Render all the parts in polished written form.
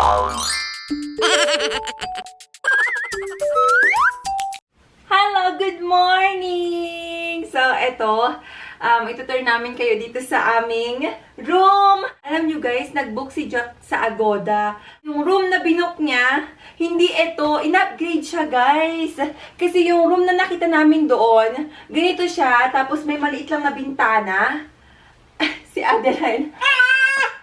Hello, good morning! So, eto, itutur namin kayo dito sa aming room. Alam nyo guys, nag-book si Jack sa Agoda. Yung room na binook niya, hindi ito, in-upgrade siya guys. Kasi yung room na nakita namin doon, ganito siya, tapos may maliit lang na bintana. Si Adeline.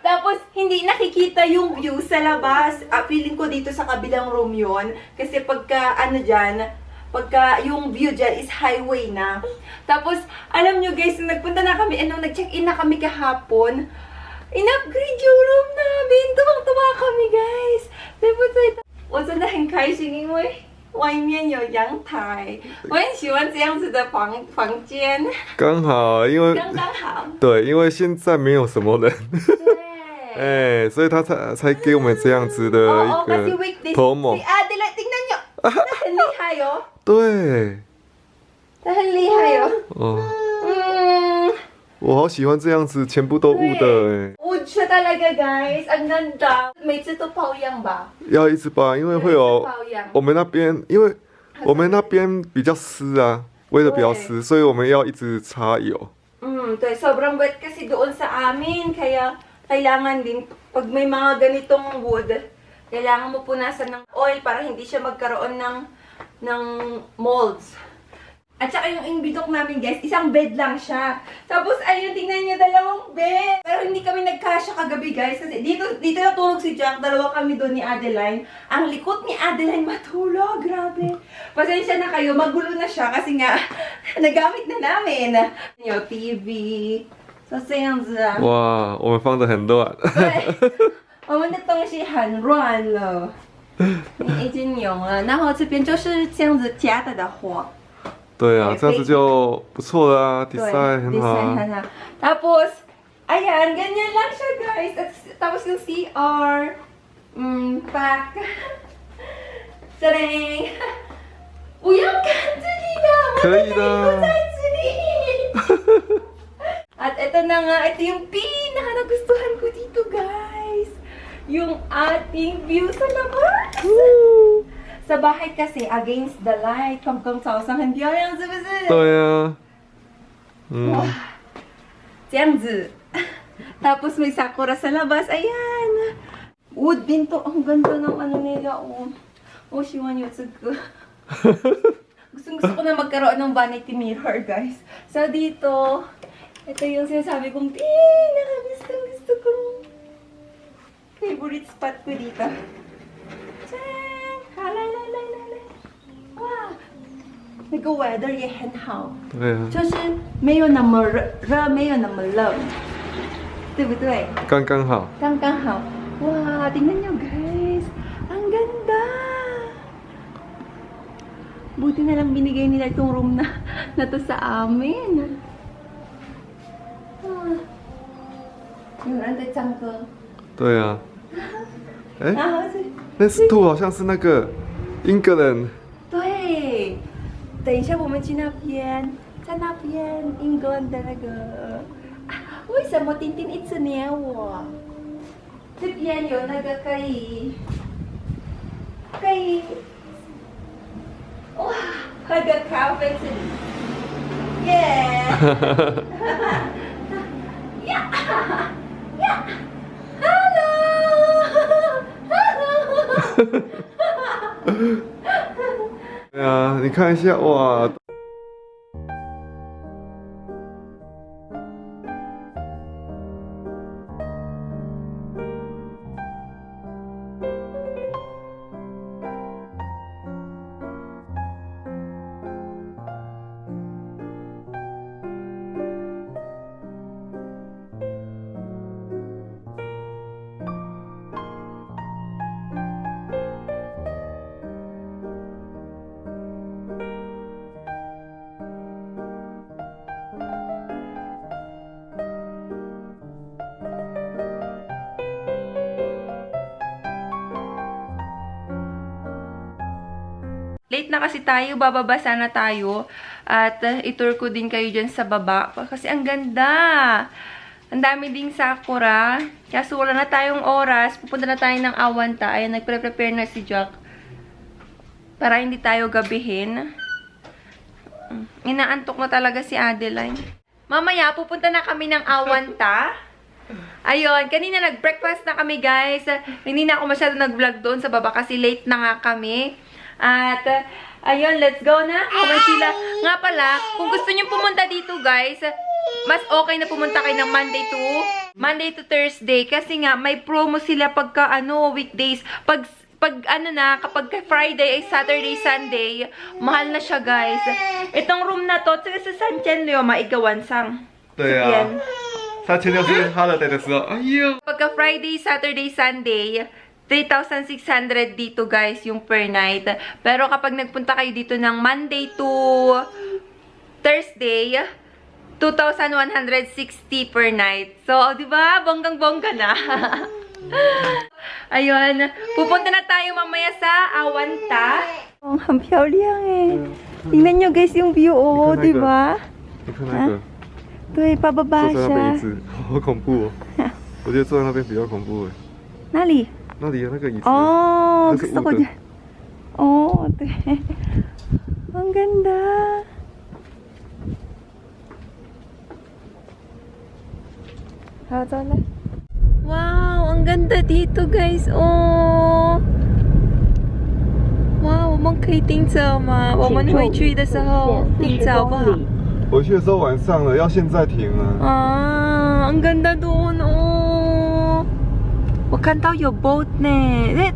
Tapos, hindi nakikita yung view sa labas. Feeling ko dito sa kabilang room yon. Kasi pagka, pagka yung view dyan is highway na. Tapos, alam nyo guys, nagpunta na kami, nung nag-check-in na kami kahapon, in-upgrade yung room namin. Tuwang-tuwa kami guys. Tapos, 我真的很开心，因为外面有阳台，我很喜欢这样子的房间，刚好，因为刚刚好。对，因为现在没有什么人，对。所以他才给我们这样子的一kasi个 weekdays. promo。 Adela, tingnan nyo. 他很厉害哦。对，他很厉害哦。哦，我好喜欢这样子，全部都雾的Wood siya talaga guys. Ang ganda. 每次都保养吧。要一直拔，因为会有我们那边，因为我们那边比较湿啊，微的比较湿，所以我们要一直擦油。对, sobrang wet kasi doon sa amin, kaya kailangan din, pag may mga ganitong wood, kailangan mo punasan ng oil para hindi siya magkaroon ng molds. At saka yung bitok namin guys, isang bed lang siya. Tapos ayun, tingnan niyo, dalawang bed. Pero hindi kami nagkasya kagabi guys, kasi dito natulog si Jack, dalawa kami doon ni Adeline. Ang likot ni Adeline matulog, grabe. Pasensya na kayo, magulo na siya kasi nga, nagamit na namin. Yung TV, so 这样子啊。哇，我们放得很乱。对，我们的东西很乱了，已经有了。然后这边就是这样子夹的花。对啊，这样子就不错了啊 ，design 很好啊。很好。Tapos, ayan, ganyan lang siya guys. Tapos yung CR, pack. Tadang! 不要看这里啦，我的内裤在这里。At ito na nga, ito yung pinaka-nagustuhan ko dito guys. Yung ating view sa labas. Sa bahay kasi, against the light, 刚刚早上很漂亮，是不是？对啊，哇，这样子。Tapos may sakura sa labas, ayan. Wood din to, ang ganda ng ano nila, oh. Oh, 希望有这个。Gusto ko na magkaroon ng vanity mirror, guys. So, dito, ito yung sinasabi kong pinaka-gusto kong favorite spot ko dito. Tcharam! 哇，那个 weather 也很好，对啊，就是没有那么热，没有那么冷，对不对？刚刚好。刚刚好。哇，tingnan nyo guys, ang ganda. Buti na lang binigay nila itong room na to sa amin.有人在唱歌。对啊。那是兔好像是那个英格兰。对，等一下我们去那边，在那边英格兰的那个，为什么丁丁一直黏我？这边有那个可以，哇，喝个咖啡这里，耶，呀呀 ，Hello，Hello。对啊，你看一下，哇！Late na kasi tayo, bababa sana tayo. At itour ko din kayo dyan sa baba. Kasi ang ganda. Ang dami ding sakura. Kaso wala na tayong oras. Pupunta na tayo ng Awanta. Ayan, nagpre-prepare na si Jack. Para hindi tayo gabihin. Inaantok na talaga si Adeline. Mamaya, pupunta na kami ng Awanta. Ayun, kanina nag-breakfast na kami, guys. Hindi na ako masyado nag-vlog doon sa baba kasi late na nga kami. At, ayun, let's go na. Kumansila. Nga pala, kung gusto nyo pumunta dito, guys, mas okay na pumunta kayo ng Monday to Thursday. Kasi nga, may promo sila pagka, weekdays. Pag kapag Friday ay Saturday, Sunday, mahal na siya, guys. Itong room na to, sa San Chenlyo, maigawan sang. 对啊，他前就是holiday 的时候，哎呦， Pagka Friday, Saturday, Sunday, 3,600 dito, guys, yung per night. Pero kapag nagpunta kayo dito ng Monday to Thursday, 2,160 per night. So, di ba? Bonggang-bongga na. Ayun. Pupunta na tayo mamaya sa Awanta. Oh, ang piauliang eh. Tingnan nyo, guys, yung view, oh, di ba? 你看那个， Tuy, pababa 坐在那边椅 siya. 子，好恐怖哦！我觉得坐在那边比较恐怖哎。 Nali? 那里有那个椅子， Oh, 那是 gusto 雾 ko 的 dyan. Oh, ate. Ang ganda. Wow, ang ganda dito, guys. Oh. Wow, 我们可以订车吗？我们回去的时候订车好不好？回去的时候晚上了，要现在停了。 Ah, ang ganda doon, oh. 我看到有 boat 呢。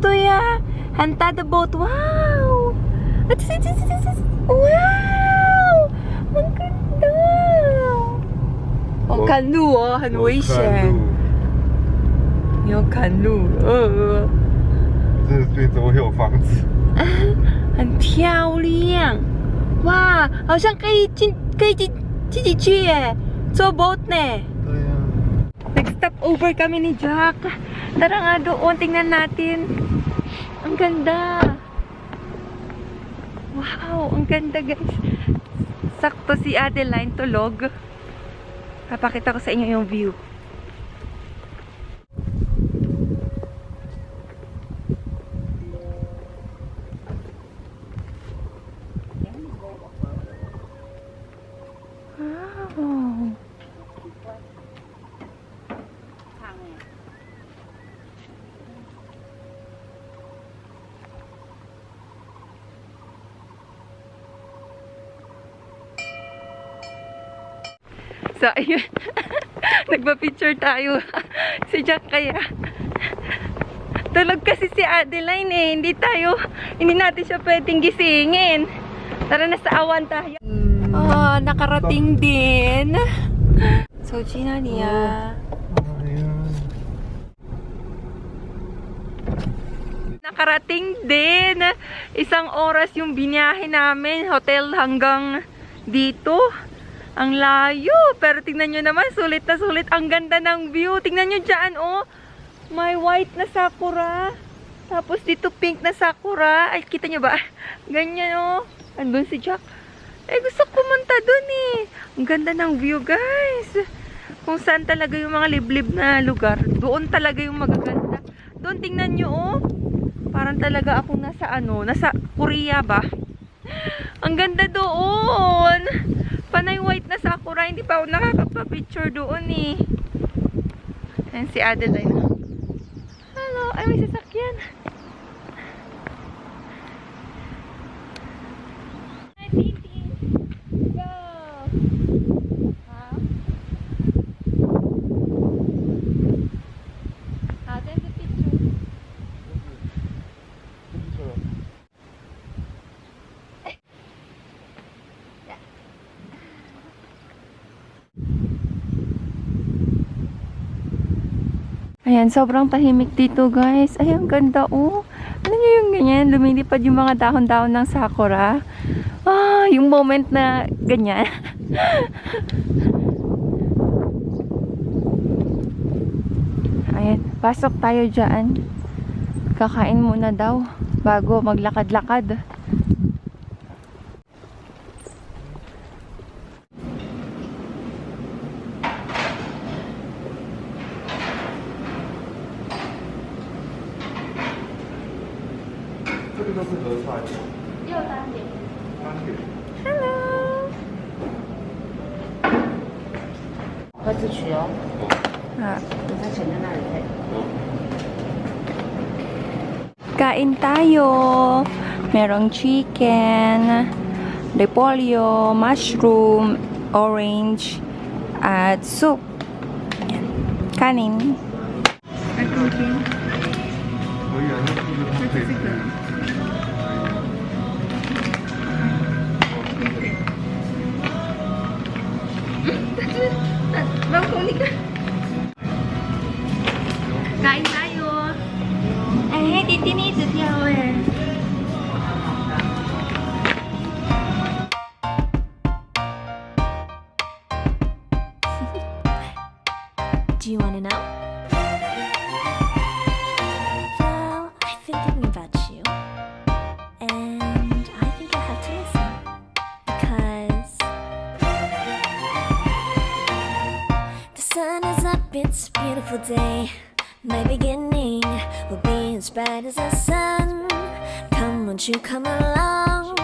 对呀，很大的 boat. Wow! Wow! Ang ganda! 哦，看路哦，很危险。你要看路，这边怎么会有房子？很漂亮。哇，好像可以自己去耶，坐 boat 呢。对呀、Nag-stop over kami ni Jack. Tara nga doon, tingnan natin. Ang ganda. Wow, ang ganda, guys. Sakto si Adeline tulog. Papakita ko sa inyo yung view. Wow. So, ayun. Nagpa-picture tayo. Si Jack kaya. Tulog kasi si Adeline eh. Hindi natin siya pwedeng gisingin. Tara na sa Awanta tayo. Ah, nakarating din. So, Gina niya. Nakarating din. Isang oras yung biniyahe namin. Hotel hanggang dito. Ang layo. Pero tingnan nyo naman, sulit na sulit. Ang ganda ng view. Tingnan nyo dyan, oh. May white na sakura. Tapos dito pink na sakura. Ay, kita nyo ba? Ganyan, oh. Andun si Jack. Eh, gusto ko pumunta dun, eh. Ang ganda ng view, guys. Kung saan talaga yung mga liblib na lugar. Doon talaga yung magaganda. Doon, tingnan nyo, oh. Parang talaga akong nasa Korea ba? Ang ganda doon. Panay white na sakura. Hindi pa ako nakakapapicture doon eh. Ayan si Adeline. Hello. Ay, may sasakyan. Hi, Titi. Go. There's a picture. Ayan, sobrang tahimik dito, guys. Ay, ang ganda, oh. Ano nyo yung ganyan? Lumilipad yung mga dahon-dahon ng sakura. Ah, yung moment na ganyan. Ayan, pasok tayo dyan. Kakain muna daw bago maglakad-lakad. 这个就是合菜，又单点。单点。 Hello! 会自取哦， Ah, 你在前面那里可以。 kain tayo. Merong chicken, repolyo, mushroom, orange, at soup. Yan. Kanin. 可以啊，那这个它可以。 Kain tayo. Eh, titin一直跳哎。 Do you want to know? Well, I've been thinking about you. And I think I have to listen. Because the sun is up, it's a beautiful day. My beginning will be as bright as the sun. Come, won't you come along?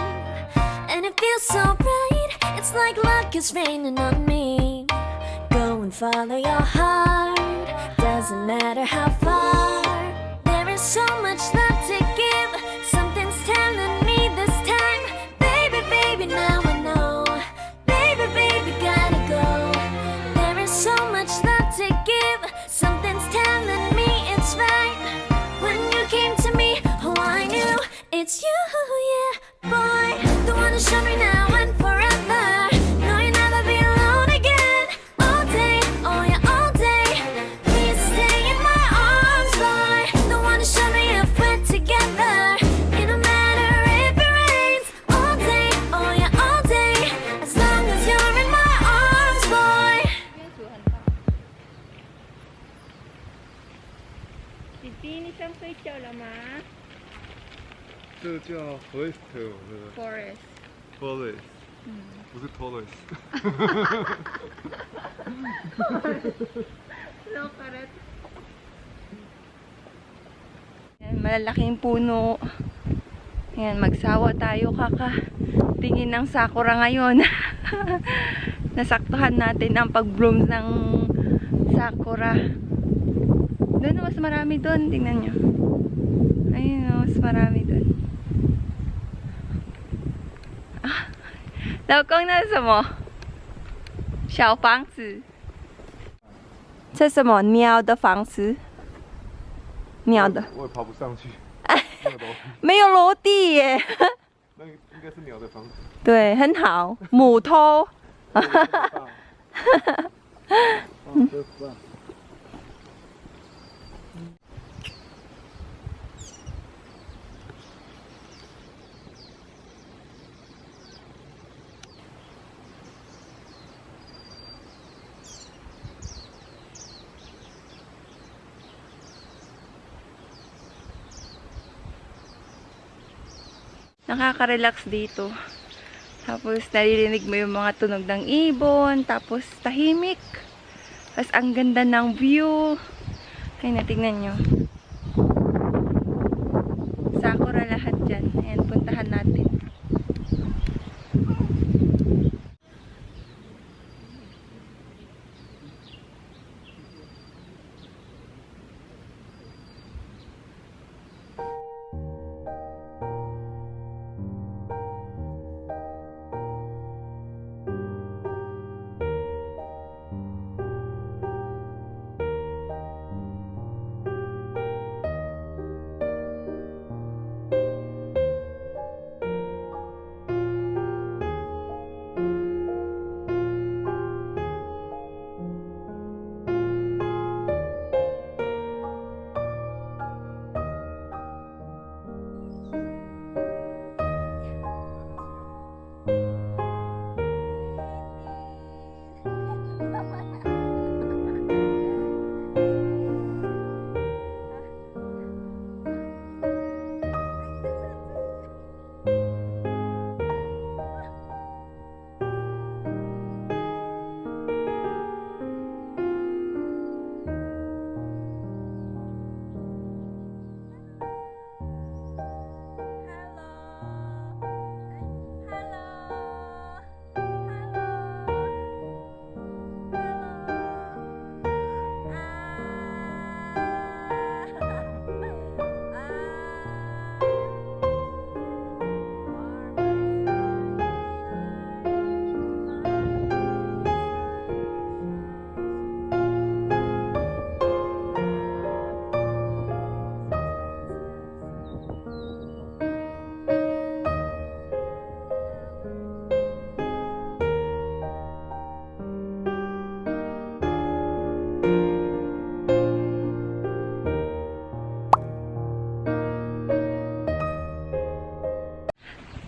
And it feels so bright, it's like luck is raining on me. Go and follow your heart, doesn't matter how far. There is so much love to give, something's telling me this time. Baby, baby, now I know. Baby, baby, gotta go. There is so much love to give, something's telling me it's right. When you came to me, oh, I knew it's you, yeah, boy. The one who showed me now and forever. No, you'll never be alone again. All day, oh yeah, all day. Please stay in my arms, boy. The one who showed me if we're together. It don't matter if it rains. All day, oh yeah, all day. As long as you're in my arms, boy. 弟弟，你想睡觉了吗这个叫 forest， 对不对 ？Forest。 ？forest， 不是 Torres。 Yan, malalaking puno. Yan, magsawa tayo tingin ng sakura ngayon. Nasaktuhan natin ang pag-bloom ng sakura. Doon mas marami doon, tingnan nyo. Ayun mas marami doon. Ah, 老公那是什么？小房子。这是什么？鸟的房子？鸟的。我也爬不上去。那个楼，没有楼梯耶。那个应该是鸟的房子。对，很好，母偷。Nakaka-relax dito. Tapos naririnig mo yung mga tunog ng ibon. Tapos tahimik. Tapos ang ganda ng view. Ay, natignan nyo. Sakura lahat dyan. Ayan, puntahan natin.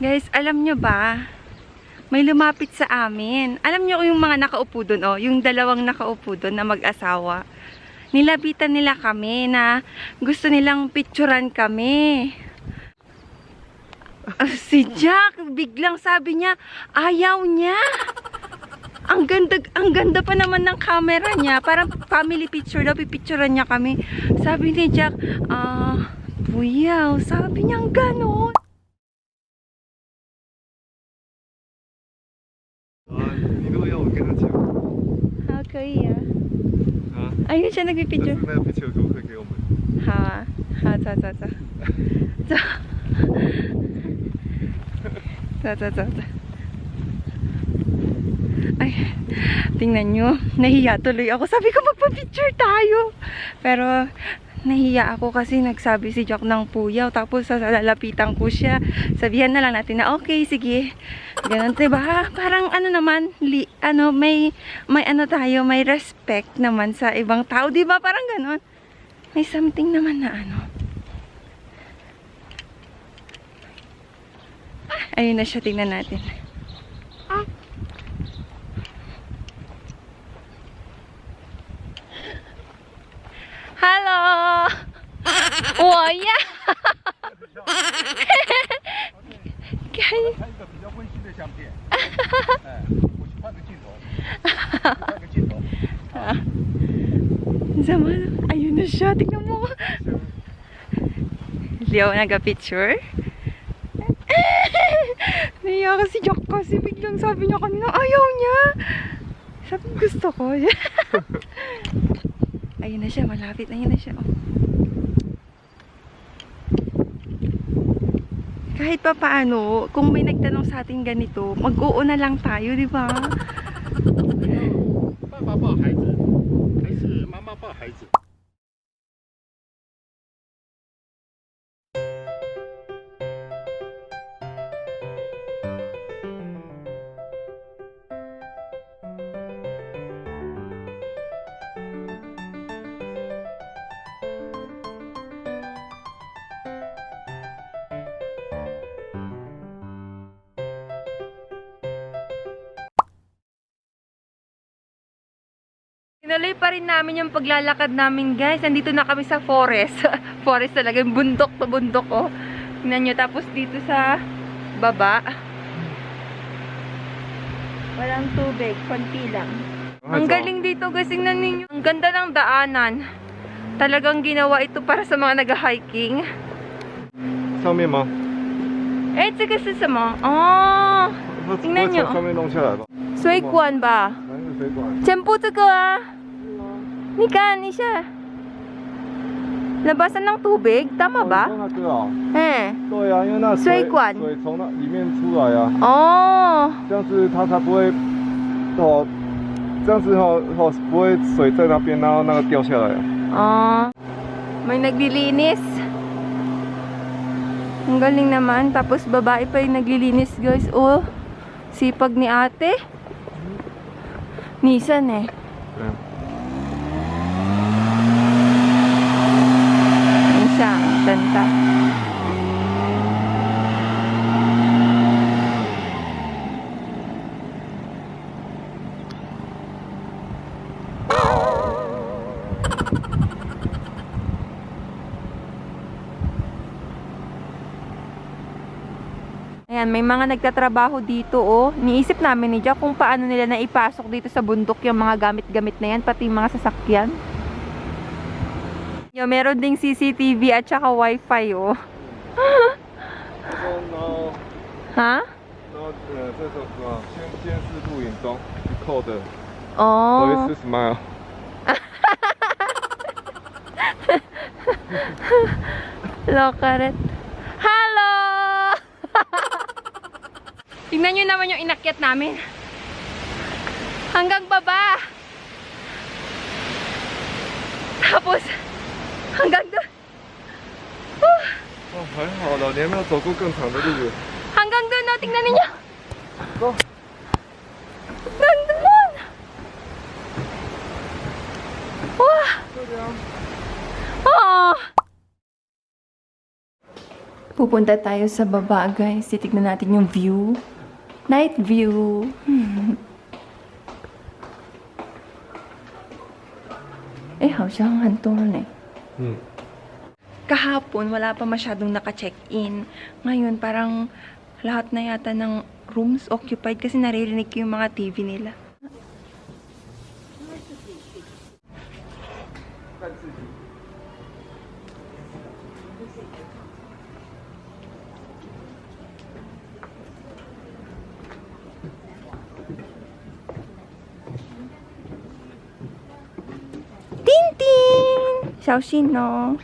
Guys, alam nyo ba? May lumapit sa amin. Alam nyo yung mga nakaupo doon, oh, yung dalawang nakaupo doon na mag-asawa. Nilapitan nila kami na gusto nilang picturean kami. Si Jack, biglang sabi niya, ayaw niya. Ang ganda pa naman ng camera niya. Parang family picture daw, pipicturean niya kami. Sabi ni Jack, Puyaw, sabi niya gano'n. 你如果要我跟他讲，好，可以啊。啊， Ayun siya 但 nagpipicture. 是那个 picture 可不可以给我们？好啊，好，走走走，走，走走走走。Ay, tingnan nyo, nahiya tuloy ako. Sabi ko magpa-picture tayo. Pero nahiya ako kasi nagsabi si Jack ng puyaw. Tapos lalapitan ko siya. Sabihan na lang natin na okay, sige. Ganun, diba? Parang ano naman, may ano tayo, may respect naman sa ibang tao. Diba? Parang ganun. May something naman na ano. Ayun na siya, tingnan natin. Hello! 我呀！拍一个比较温馨的相片。哎，我去换个镜头，换个镜头。 Sama na. Ayun na siya. Tingnan mo. Leo, nag-picture. Naiya kasi Jack kasi biglang sabi niya kanina, ayaw niya. Sabi gusto ko. Ayun na siya. Malapit na. Ayun na siya. Oh. Kahit pa paano, kung may nagtanong sa atin ganito, mag-uuna lang tayo, di ba? 爸爸抱孩子，还是妈妈抱孩子？ Tinuloy pa rin namin yung paglalakad namin, guys. Nandito na kami sa forest. Forest talaga. Yung bundok to bundok, oh. Tingnan nyo. Tapos dito sa baba, walang tubig. Konti lang. Ang galing dito, guys. Tingnan ninyo. Ang ganda ng daanan. Talagang ginawa ito para sa mga nag-hiking. 上面吗？ Eh, 这个是什么? Oh, 它不 tingnan 会 nyo. 从上面弄下来吧？ 水管吧? 哪一个水管？ 全部这个啊. 你看一下. Labasan ng tubig, tama ba? 哦，你说那个哦， Eh. 对啊，因为那水管水从那里面出来啊， Oh. 这样子它才不会哦，这样子不会水在那边，然后那个掉下来啊。 Oh. May naglilinis. Ang galing naman. Tapos babae pa yung naglilinis, guys. Oh. Sipag ni ate. Nisan eh. 对啊。 Nisan. Tanta. Ayan, may mga nagtatrabaho dito, oh. Niisip namin ni Jack kung paano nila naipasok dito sa bundok yung mga gamit-gamit na yan, pati yung mga sasakyan. Yo, meron ding CCTV at saka Wi-Fi, oh. 然后，Ha? 然后这首什么？监视录影中，code。 Oh. Voice smile。 Lokaret. Hello! Tingnan nyo naman yung inakyat namin. Hanggang baba. Tapos, hanggang doon. 哦，还好了，你还没有走过更长的路。 Hanggang doon, no? Tingnan ninyo. 走。 Nandun! Wow! 这里啊。 Oh! Pupunta tayo sa baba, guys. Titignan natin yung view. Night view. Hawsang hanton eh. Kahapon, wala pa masyadong naka-check-in. Ngayon, parang lahat na yata ng rooms occupied kasi naririnig ko yung mga TV nila. Tintin! Xiaoxin, no?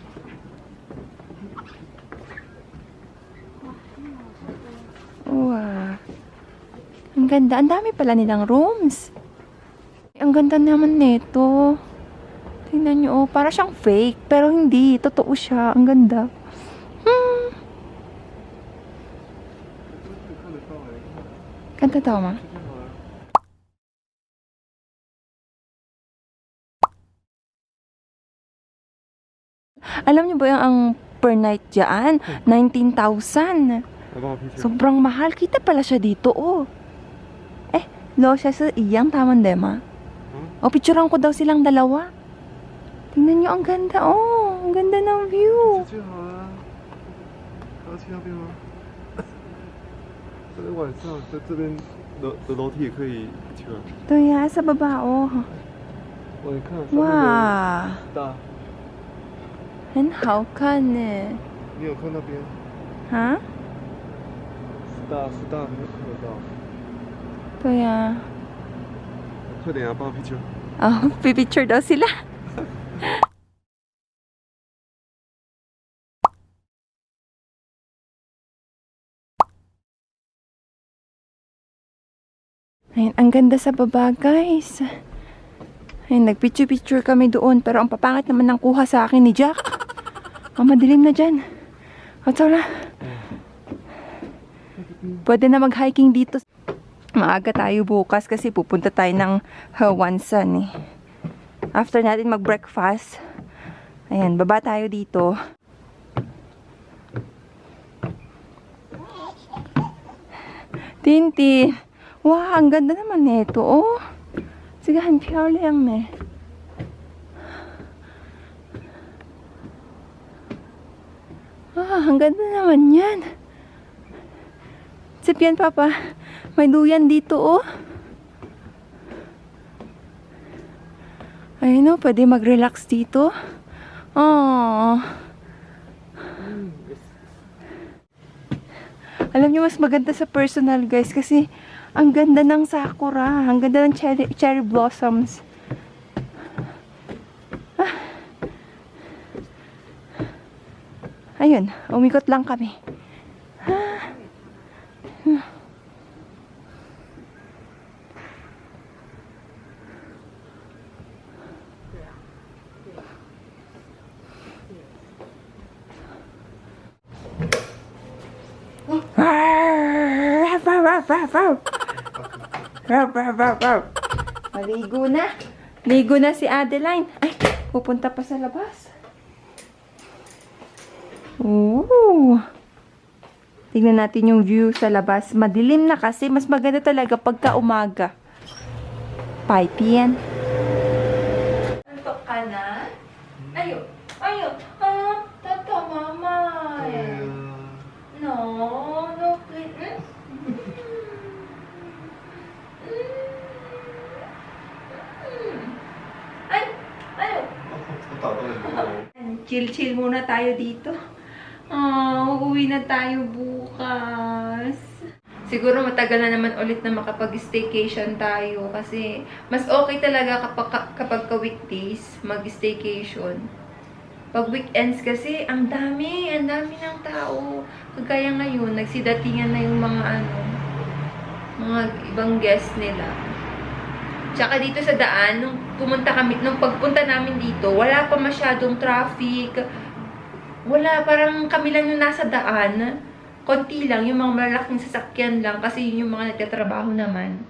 Wow. Ang ganda. Ang dami pala nilang rooms. Ang ganda naman nito. Tingnan nyo, oh. Para siyang fake. Pero hindi. Totoo siya. Ang ganda. Ganda daw, ma? Alam niyo ba yung ang per night dyan? 19,000. Sobrang mahal. Kita pala siya dito, oh. Lo siya sa iyang tamang dema. O, picturean ko daw silang dalawa. Tingnan niyo, ang ganda, oh. Ang ganda ng view. 晚上在这边的楼梯也可以去啊。 Ito ya, sa baba, oh. 哇，你看上面的哇，大，很好看呢。你有看那边？哈？ 大，没有看得到。 Ito ya. 快点啊，帮我 picture。 Oh, pipicture daw sila. Ayun, ang ganda sa baba, guys. Ayun, nagpicture-picture kami doon. Pero ang papangit naman ng kuha sa akin ni Jack. Ang madilim na dyan. At wala. Pwede na mag-hiking dito. Maaga tayo bukas kasi pupunta tayo ng Hawansan eh. After natin mag-breakfast, ayan, baba tayo dito. Tintin! Wow, ang ganda naman nito, oh. Sige, han漂亮ne. Ang ganda naman yan. Sipyan, Papa. May duyan dito, oh. Ayun, oh, pwede mag-relax dito. Oh. Alam niyo, mas maganda sa personal, guys, kasi ang ganda ng sakura. Ang ganda ng cherry blossoms. Ayun, umikot lang kami. Maligo na. Ligo na si Adeline. Ay, pupunta pa sa labas. Ooh. Tingnan natin yung view sa labas. Madilim na kasi. Mas maganda talaga pagka umaga. Paipian. Antok ka na? Ayo. Tata, mama. No, please. Chill-chill muna tayo dito. Uuwi na tayo bukas. Siguro matagal na naman ulit na makapag-staycation tayo kasi mas okay talaga kapag ka-weekdays mag-staycation. Pag weekends kasi, ang dami ng tao. Kagaya ngayon, nagsidatingan na yung mga mga ibang guests nila. Tsaka dito sa daan, nung pagpunta namin dito, wala pa masyadong traffic. Wala, parang kami lang yung nasa daan. Konti lang, yung mga malalaking sasakyan lang kasi yun yung mga nagtatrabaho naman.